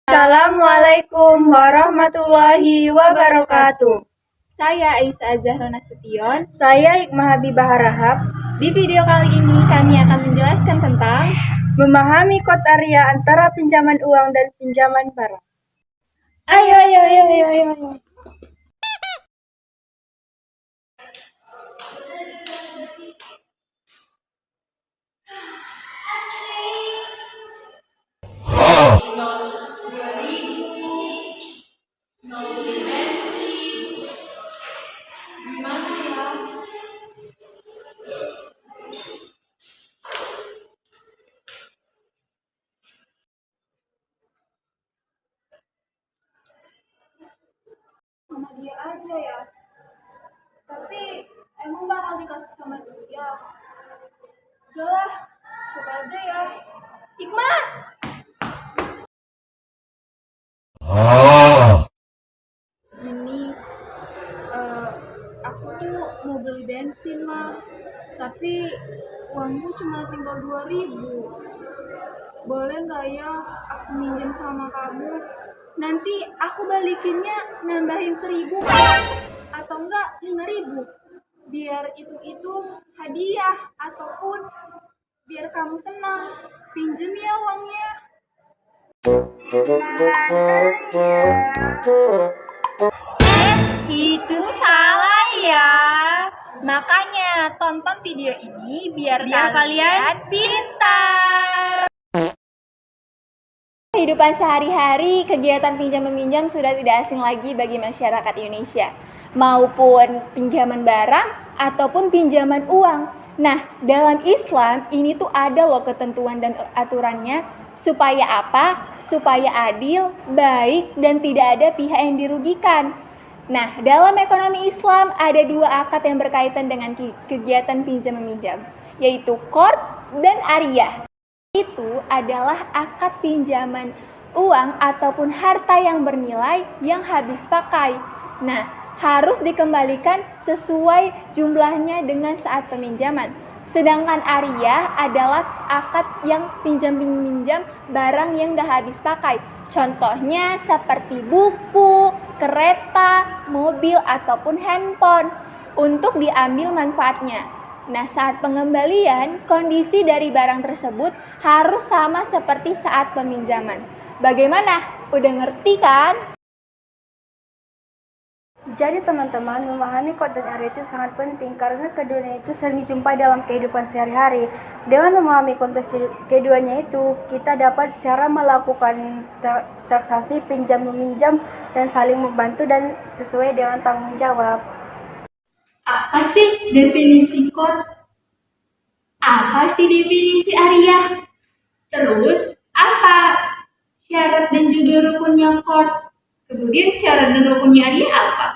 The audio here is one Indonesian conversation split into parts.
Assalamualaikum warahmatullahi wabarakatuh. Saya Aisyah Zahra Nasution. Saya Hikmah Habibah Harahap. Di video kali ini kami akan menjelaskan tentang memahami kode area antara pinjaman uang dan pinjaman barang. Ayo. Sama dia aja ya, tapi emang bakal dikasih sama dia. Udahlah, coba aja ya. Hikmah, gini, aku tuh mau beli bensin mah, tapi uangku cuma tinggal 2.000. Boleh nggak ya aku minjem sama kamu? Nanti aku balikinnya nambahin 1.000 Kak. Atau enggak 5.000. Biar itu hadiah ataupun biar kamu senang. Pinjem ya uangnya. itu salah ya. Makanya tonton video ini biar kalian pintar. Kehidupan sehari-hari, kegiatan pinjam meminjam sudah tidak asing lagi bagi masyarakat Indonesia, maupun pinjaman barang ataupun pinjaman uang. Nah, dalam Islam ini tuh ada loh ketentuan dan aturannya supaya apa? Supaya adil, baik, dan tidak ada pihak yang dirugikan. Nah, dalam ekonomi Islam ada dua akad yang berkaitan dengan kegiatan pinjam meminjam, yaitu qard dan ariyah. Itu adalah akad pinjaman uang ataupun harta yang bernilai yang habis pakai. Nah, harus dikembalikan sesuai jumlahnya dengan saat peminjaman. Sedangkan ariyah adalah akad yang pinjam-pinjam barang yang gak habis pakai. Contohnya seperti buku, kereta, mobil, ataupun handphone untuk diambil manfaatnya. Nah, saat pengembalian, kondisi dari barang tersebut harus sama seperti saat peminjaman. Bagaimana? Udah ngerti kan? Jadi teman-teman, memahami kode dan area itu sangat penting karena keduanya itu sering dijumpai dalam kehidupan sehari-hari. Dengan memahami konteks keduanya itu, kita dapat cara melakukan transaksi pinjam-meminjam dan saling membantu dan sesuai dengan tanggung jawab. Apa sih definisi qard? Apa sih definisi ariyah? Terus apa syarat dan juga rukunnya qard? Kemudian syarat dan rukunnya ariyah apa?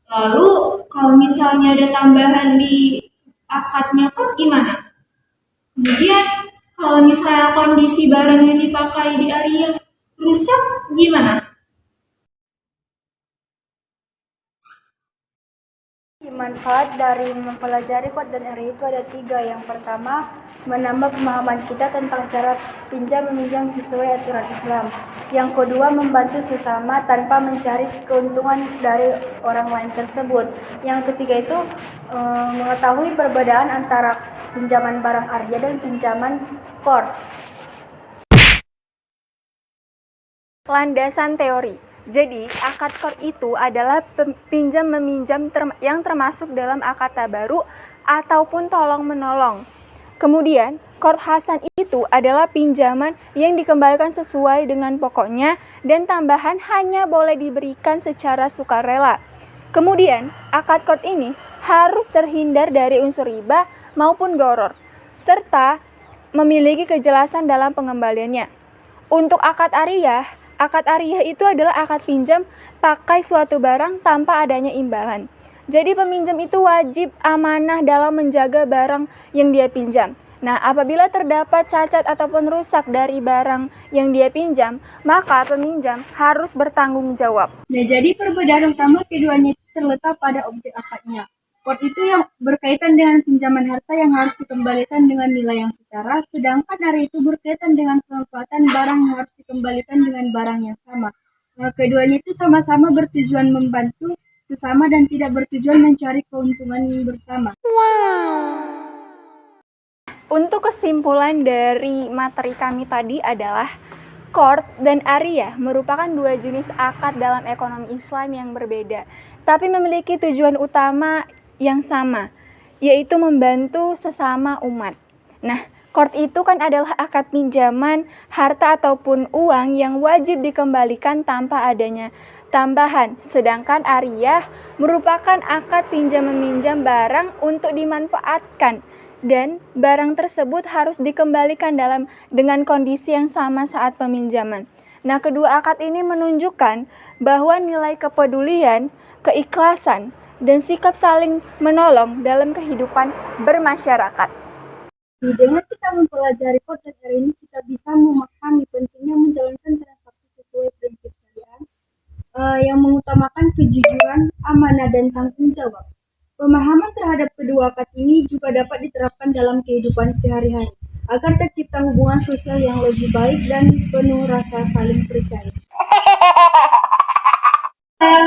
Lalu kalau misalnya ada tambahan di akadnya qard gimana? Kemudian kalau misalnya kondisi barang yang dipakai di ariyah rusak gimana? Manfaat dari mempelajari kode dan area itu ada 3. Yang pertama, menambah pemahaman kita tentang cara pinjam meminjam sesuai aturan Islam. Yang kedua, membantu sesama tanpa mencari keuntungan dari orang lain tersebut. Yang ketiga itu mengetahui perbedaan antara pinjaman barang arya dan pinjaman qard. Landasan teori. Jadi, akad qard itu adalah pinjam-meminjam yang termasuk dalam akad tabaruk ataupun tolong-menolong. Kemudian, qard hasan itu adalah pinjaman yang dikembalikan sesuai dengan pokoknya dan tambahan hanya boleh diberikan secara sukarela. Kemudian, akad qard ini harus terhindar dari unsur riba maupun gharar, serta memiliki kejelasan dalam pengembaliannya. Untuk akad ariyah itu adalah akad pinjam pakai suatu barang tanpa adanya imbalan. Jadi peminjam itu wajib amanah dalam menjaga barang yang dia pinjam. Nah, apabila terdapat cacat ataupun rusak dari barang yang dia pinjam, maka peminjam harus bertanggung jawab. Nah, jadi perbedaan utama keduanya itu terletak pada objek akadnya. Quote itu yang berkaitan dengan pinjaman harta yang harus dikembalikan dengan nilai yang setara, sedangkan ari itu berkaitan dengan pemanfaatan barang yang harus dikembalikan dengan barang yang sama. Keduanya itu sama-sama bertujuan membantu sesama dan tidak bertujuan mencari keuntungan bersama. Untuk kesimpulan dari materi kami tadi adalah qard dan ariyah merupakan dua jenis akad dalam ekonomi Islam yang berbeda, tapi memiliki tujuan utama yang sama, yaitu membantu sesama umat. Nah, qard itu kan adalah akad pinjaman harta ataupun uang yang wajib dikembalikan tanpa adanya tambahan, sedangkan ariyah merupakan akad pinjam-meminjam barang untuk dimanfaatkan dan barang tersebut harus dikembalikan dengan kondisi yang sama saat peminjaman. Nah, kedua akad ini menunjukkan bahwa nilai kepedulian, keikhlasan, dan sikap saling menolong dalam kehidupan bermasyarakat. Dengan kita mempelajari qard dan ariyah ini, kita bisa memahami pentingnya menjalankan transaksi sesuai prinsip syariah yang mengutamakan kejujuran, amanah, dan tanggung jawab. Pemahaman terhadap kedua akad ini juga dapat diterapkan dalam kehidupan sehari-hari, agar tercipta hubungan sosial yang lebih baik dan penuh rasa saling percaya.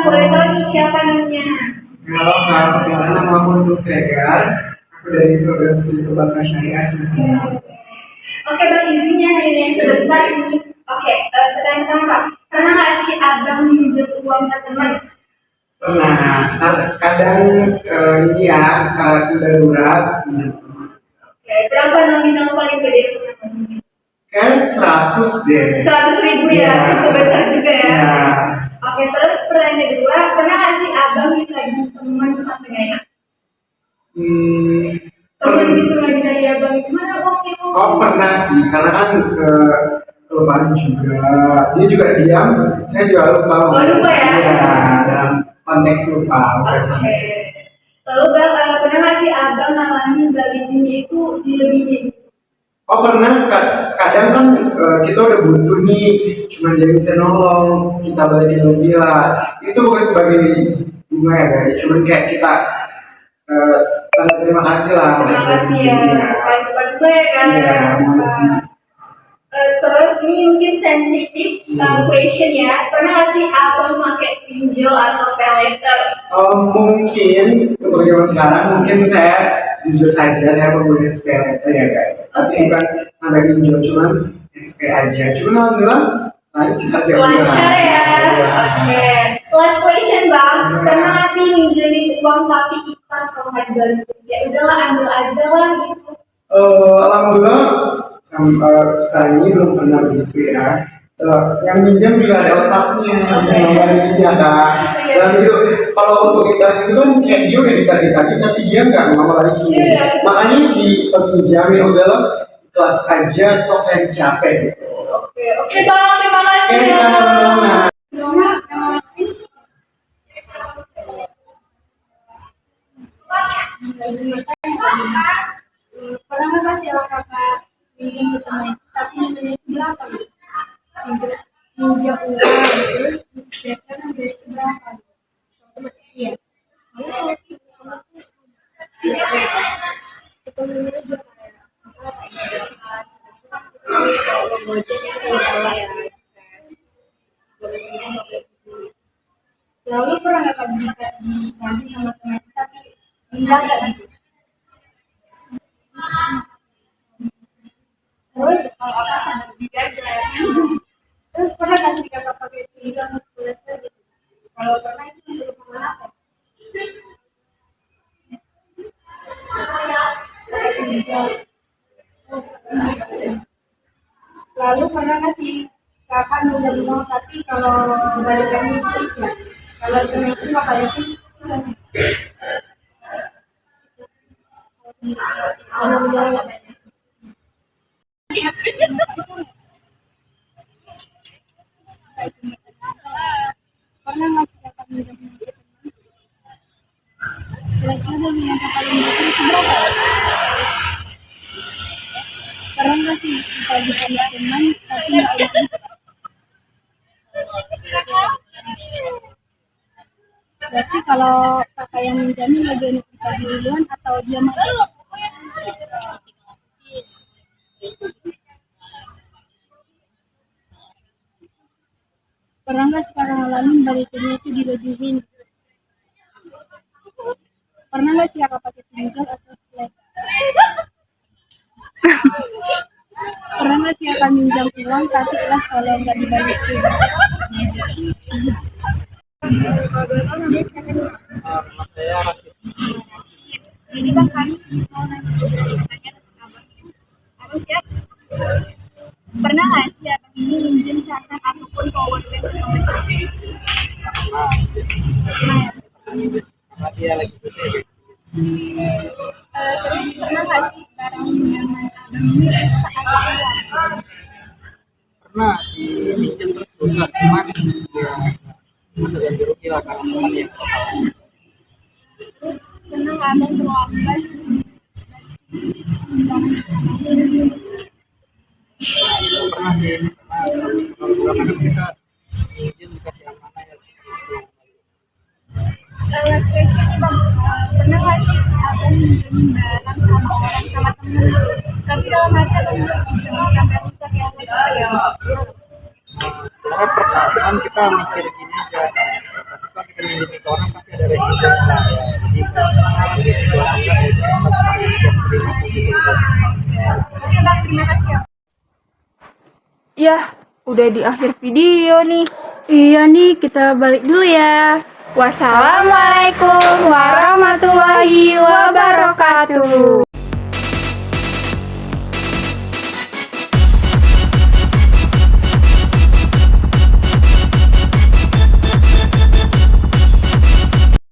Boleh tahu nih siapa namanya? Halo Kak, perkenalkan nama aku Untuk Segar. Aku dari program studi perbankan syariah semester 6. Oke bang, izinnya nih sebentar ini. Oke, pertanyaan pertama Kak, pernah nggak sih abang minjem uang ke teman? Nah, kadang ini ya, karena darurat. Oke, berapa nominal paling gede yang pernah Bang minjem? Kan 100 deh. 100.000 ya, cukup besar juga ya. Ya. Oke, terus pertanyaan kedua, pernah nggak sih abang ditagih teman sampai nggak enak? Temen gitu lagi dari abang, gimana uangnya? Oh pernah sih, karena kan kelupaan juga. Dia juga diam, saya juga lupa. Oh, lupa ya? Iya, dalam konteks lupa. Oke. Lalu bang, pernah nggak sih abang ngalamin balikinnya itu dilebihin? Oh pernah, kadang kan kita udah butuh nih, cuma dia bisa nolong, kita balikin lebih lah. Itu bukan sebagai bunga ya guys, cuman kayak kita tanda terima kasih lah. Terima kasih ya, paling depan juga ya kan. Iya. Terus ini mungkin sensitif question ya. Pernah nggak sih abang pakai pinjol atau pay later? Mungkin untuk zaman sekarang mungkin saya jujur saja saya pengguna SP itu ya guys. Tapi bukan sampai pinjol, cuman SP aja. Cuman alhamdulillah lancar ya. Lancar ya. Oke. Last question bang, pernah nggak sih minjemin uang tapi ikhlas kalau nggak dibalikin? Ya udahlah ambil aja lah gitu. Alhamdulillah sekarang ini belum pernah begitu ya. Yang minjam juga ada otaknya, bisa ngembaliin ya kan. Dan itu kalau untuk ikhlas itu kan kayak dia udah ditagih-tagih tapi dia nggak mau balikin. Makanya si peminjam ya udahlah ikhlas aja, toh saya capek gitu. Oke bang, terima kasih. Pernah nggak kasih kakak minjem ke teman, tapi nilainya itu berapa? Minjem uang, terus dikira nilainya itu berapa? Iya. Lalu pernah nggak kamu diganti sama teman tapi enggak gitu? Terus kalau apa sama dia aja ya. Terus pernah kasih kakak pakai pinggang muskuler gitu? Kalau pernah itu merupakan apa? Pakai pinggang. Lalu pernah kasih kakak minjem uang tapi kalau kebalikannya itu ya? Kalau teman itu nggak balikin, pernah ngasih kakak minjem uang ke teman? Kira-kira yang kakak minjem itu berapa? Pernah nggak sih kita bisa teman tapi nggak balikin? Berarti kalau kakak yang minjamin lagi untuk kita pagi duluan atau dia mau? Pernah nggak sekarang ngalamin baliknya itu dilebihin? Pernah nggak sih kakak pakai pinjol atau flat? Pernah nggak sih kakak minjam uang tapi kelas kalau nggak dibalikin? Jadi bang kami mau nanya tentang abang siap? Pernah nggak sih abang ini minjem casan ataupun power bank ke teman? Terus pernah nggak sih barang pinjaman abang ini rusak atau hilang? Pernah diminjem terus rusak, cuman ya masuk yang dirugi lah karena teman yang Terus pernah nggak abang terlambat? pernah sih kalau kan kita minjem dikasih amanah ya. Last question nih bang, pernah nggak sih abang minjem barang sama orang sama temen, tapi dalam hati abang jangan sampai rusak ya? Sebenarnya pernah, cuman kita mikir gini aja, kalau kita minjem ke orang pasti ada resiko lah ya, jadi kalau resiko aja ya kita harus siap terima gitu. Oke bang, terima kasih ya. Yah, udah di akhir video nih. Iya nih, kita balik dulu ya. Wassalamualaikum warahmatullahi wabarakatuh.